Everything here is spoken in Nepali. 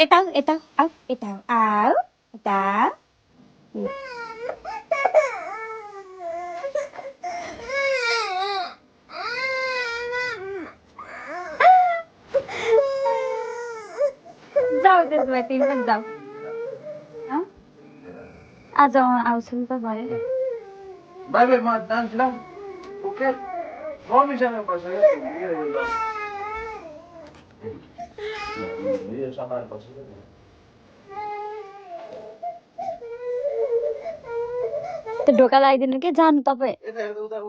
यता आऊ यता आऊ यता जाऊ त्यसो भए तिमी पनि जाऊ आज आउँछु नि त भयो बाई बाई म जान्छु ल ओके मम्मीसँग बसेर यो सामान बसेर त्यो ढोका लगाइदिनु के जानु तपाईँ यता हेर्दा उता